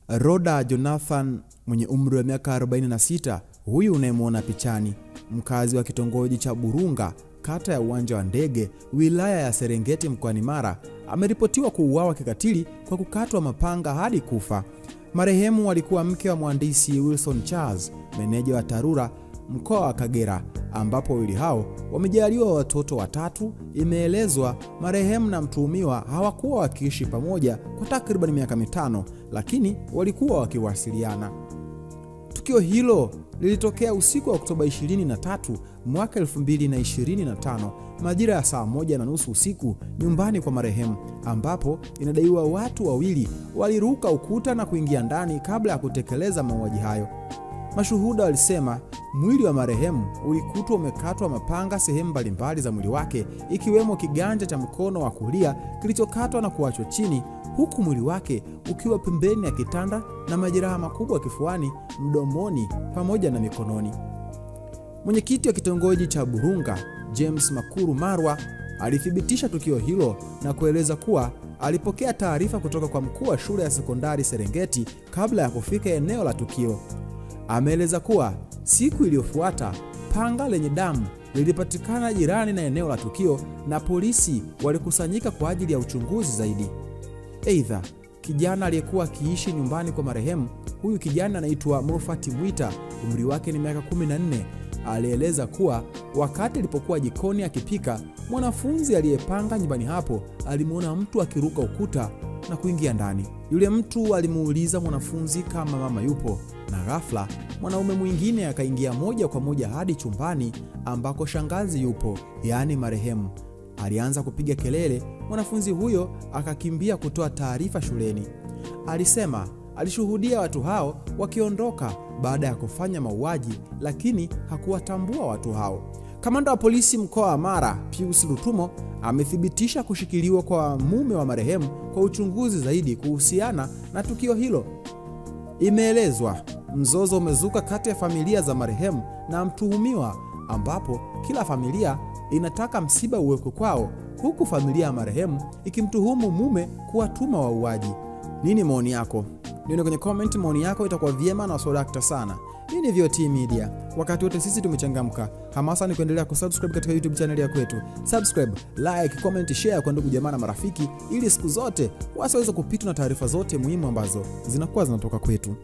Rhoda Jonathan mwenye umri wa miaka 46, huyu unayemwona pichani, mkazi wa kitongoji cha Burunga, kata ya Uwanja wa Ndege, wilaya ya Serengeti mkoani Mara, ameripotiwa kuuawa kikatili kwa kukatwa mapanga hadi kufa. Marehemu alikuwa mke wa mhandisi Wilson Charles, meneja wa TARURA mkoa wa Kagera, ambapo wawili hao wamejaliwa watoto watatu. Imeelezwa marehemu na mtuhumiwa hawakuwa wakiishi pamoja kwa takriban miaka 5, lakini walikuwa wakiwasiliana. Tukio hilo lilitokea usiku wa Oktoba 23 mwaka 2025 majira ya saa 1:30 usiku nyumbani kwa marehemu, ambapo inadaiwa watu wawili waliruka ukuta na kuingia ndani kabla ya kutekeleza mauaji hayo. Mashuhuda walisema mwili wa marehemu ulikutwa umekatwa mapanga sehemu mbalimbali za mwili wake, ikiwemo kiganja cha mkono wa kulia kilichokatwa na kuachwa chini, huku mwili wake ukiwa pembeni ya kitanda na majeraha makubwa kifuani, mdomoni pamoja na mikononi. Mwenyekiti wa kitongoji cha Burunga, James Makuru Marwa, alithibitisha tukio hilo na kueleza kuwa alipokea taarifa kutoka kwa mkuu wa shule ya sekondari Serengeti kabla ya kufika eneo la tukio. Ameeleza kuwa siku iliyofuata panga lenye damu lilipatikana jirani na eneo la tukio na polisi walikusanyika kwa ajili ya uchunguzi zaidi. Aidha, kijana aliyekuwa akiishi nyumbani kwa marehemu, huyu kijana anaitwa Mofati Mwita, umri wake ni miaka 14, alieleza kuwa wakati alipokuwa jikoni akipika, mwanafunzi aliyepanga nyumbani hapo alimuona mtu akiruka ukuta na kuingia ndani. Yule mtu alimuuliza mwanafunzi kama mama yupo, na ghafla mwanaume mwingine akaingia moja kwa moja hadi chumbani ambako shangazi yupo, yaani marehemu. Alianza kupiga kelele, mwanafunzi huyo akakimbia kutoa taarifa shuleni. Alisema alishuhudia watu hao wakiondoka baada ya kufanya mauaji, lakini hakuwatambua watu hao. Kamanda wa polisi mkoa wa Mara, Pius Lutumo, amethibitisha kushikiliwa kwa mume wa marehemu kwa uchunguzi zaidi kuhusiana na tukio hilo. Imeelezwa mzozo umezuka kati ya familia za marehemu na mtuhumiwa, ambapo kila familia inataka msiba uwekwe kwao, huku familia ya marehemu ikimtuhumu mume kuwatuma wauaji. Nini maoni yako? Nione kwenye comment, maoni yako itakuwa vyema na sodakta sana. Hii ni VOT Media. Wakati wote sisi tumechangamka. Hamasa ni kuendelea kusubscribe katika YouTube channel ya kwetu. Subscribe, like, comment, share kwa ndugu jamaa na marafiki, ili siku zote wasiweze kupitwa na taarifa zote muhimu ambazo zinakuwa zinatoka kwetu.